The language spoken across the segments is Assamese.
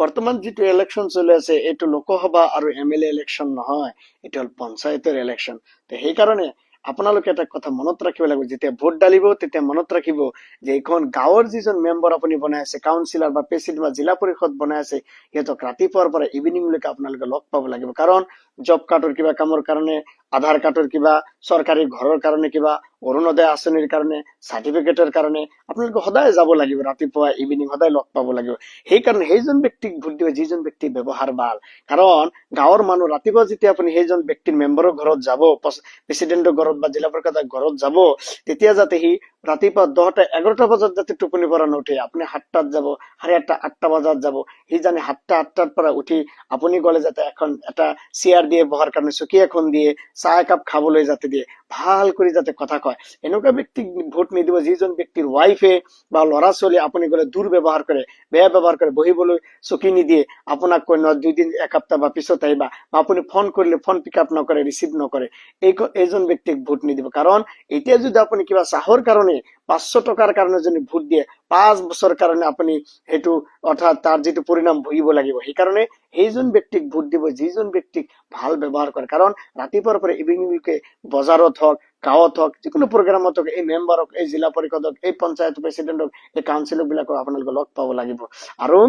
বৰ্তমান যিটো ইলেকশ্যন চলি আছে এইটো লোকসভা আৰু MLA ইলেকশ্যন নহয়, এইটো হ'ল পঞ্চায়তৰ ইলেকশ্যন। তো সেইকাৰণে আপোনালোকে এটা কথা মনত ৰাখিব লাগিব, যেতিয়া ভোট ডালিব তেতিয়া মনত ৰাখিব যে এইখন গাঁৱৰ যিজন মেম্বাৰ আপুনি বনাই আছে, কাউন্সিলৰ বা প্ৰেচিডেণ্ট বা জিলা পৰিষদ বনাই আছে, সিহঁতক ৰাতিপুৱাৰ পৰা ইভিনিংলৈকে আপোনালোকে লগ পাব লাগিব। কাৰণ জব কাৰ্ডৰ কিবা কামৰ কাৰণে, আধাৰ কাৰ্ডৰ কিবা, চৰকাৰী ঘৰৰ কাৰণে কিবা, অৰুণোদয় আঁচনিৰ কাৰণে, চাৰ্টিফিকেটৰ কাৰণে আপোনালোকে সদায় যাব লাগিব, ৰাতিপুৱা ইভিনিং সদায় লগ পাব লাগিব। সেইকাৰণে সেইজন ব্যক্তিক ভোট দিব যিজন ব্যক্তিৰ ব্যৱহাৰ ভাল। কাৰণ গাঁৱৰ মানুহ ৰাতিপুৱা যেতিয়া আপুনি সেইজন ব্যক্তিৰ মেম্বাৰৰ ঘৰত যাব, প্ৰেচিডেণ্টৰ ঘৰত বা জিলা পৰিষদৰ ঘৰত যাব, তেতিয়া যাতে সি ৰাতিপুৱা 10টা 11টা বজাত যাতে টোপনি পৰা নুঠে, আপুনি 7টাত যাব, 7:30 8টা বজাত যাব, সি জানে 7টা 8টাৰ পৰা উঠি আপুনি গলে যাতে এটা চেয়াৰ দিয়ে বহাৰ কাৰণে, চকী এখন দিয়ে, চাহ একাপ খাবলৈ যাতে দিয়ে, ভাল কৰি যাতে কথা কয়। এনেকুৱা ব্যক্তিক ভোট নিদিব যিজন ব্যক্তিৰ ৱাইফে বা ল'ৰা ছোৱালী আপুনি গলে দুৰ্ব্যৱহাৰ কৰে, বেয়া ব্যৱহাৰ কৰে, বহিবলৈ চকী নিদিয়ে, আপোনাক কৈ 2 দিন 1 সপ্তাহ বা পিছত আহিবা, বা আপুনি ফোন কৰিলে ফোন পিক আপ নকৰে, ৰিচিভ নকৰে, এইজন ব্যক্তিক ভোট নিদিব। কাৰণ এতিয়া যদি আপুনি কিবা চাহৰ কাৰণে 500 টকাৰ কাৰণে যদি ভোট দিয়ে, 5 বছৰ কাৰণে আপুনি সেইটো অৰ্থাৎ তাৰ যিটো পৰিণাম ভুগিব লাগিব। সেইকাৰণে সেইজন ব্যক্তিক ভোট দিব যিজন ব্যক্তিক ভাল ব্যৱহাৰ কৰে। কাৰণ ৰাতিপুৱাৰ পৰা ইভিনিংলৈকে বজাৰত হওক, গাঁৱত হওক, যিকোনো প্ৰগ্ৰামত হওক, এই মেম্বাৰক, এই জিলা পৰিষদক, এই পঞ্চায়ত প্ৰেচিডেণ্টক, এই কাউন্সিলক বিলাকক আপোনালোকে লগ পাব লাগিব। আৰু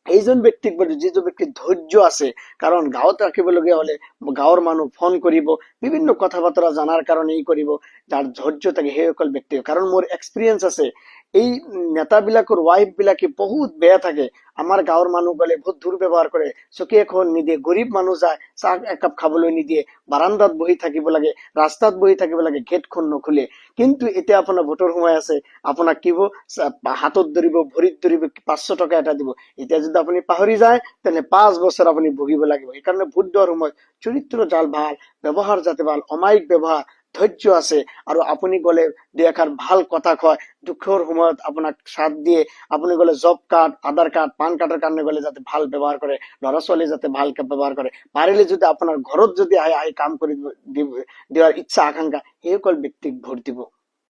এইজন ব্যক্তিক যিজন ব্যক্তিৰ ধৈৰ্য আছে, কাৰণ গাঁৱত ৰাখিবলগীয়া হলে গাঁৱৰ মানুহ ফোন কৰিব, বিভিন্ন কথা বতৰা জানাৰ কাৰণে ই কৰিব, যাৰ ধৈৰ্য থাকে সেইসকল ব্যক্তি। কাৰণ মোৰ এক্সপিৰিয়েঞ্চ আছে, এই নেতাবিলাকৰ ৱাইফ বিলাকে বহুত বেয়া থাকে। আমাৰ গাঁৱৰ মানুহ গলে বহুত দুৰ্ব্যৱহাৰ কৰে, চকী এখন নিদিয়ে, গৰীব মানুহ যায় চাহ একাপ খাবলৈ নিদিয়ে, বাৰান্দাত বহি থাকিব লাগে, ৰাস্তাত বহি থাকিব লাগে, গেটখন নুখুলে। কিন্তু এতিয়া আপোনাৰ ভোটৰ সময় আছে, আপোনাক কিব হাতত ধৰিব, ভৰিত ধৰিব, 500 টকা এটা দিব। এতিয়া যদি আপুনি পাহৰি যায় তেনে 5 বছৰ আপুনি ভুগিব লাগিব। সেইকাৰণে ভোট দিয়াৰ সময়ত চৰিত্ৰ জাল ভাল, ব্যৱহাৰ যাতে ভাল, অমায়িক ব্যৱহাৰ, ধৈৰ্য আছে, আৰু আপুনি গলে দুই এষাৰ ভাল কথা কয়, দুখৰ সময়ত আপোনাক সাথ দিয়ে। আপুনি গলে জব কাৰ্ড, আধাৰ কাৰ্ড, পান কাৰ্ডৰ কাৰণে গলে যাতে ভাল ব্যৱহাৰ কৰে, ল'ৰা ছোৱালী যাতে ভালকে ব্যৱহাৰ কৰে, পাৰিলে যদি আপোনাৰ ঘৰত যদি আহি কাম কৰি দিয়াৰ ইচ্ছা আকাংক্ষা, সেইসকল ব্যক্তিক ভোট দিব।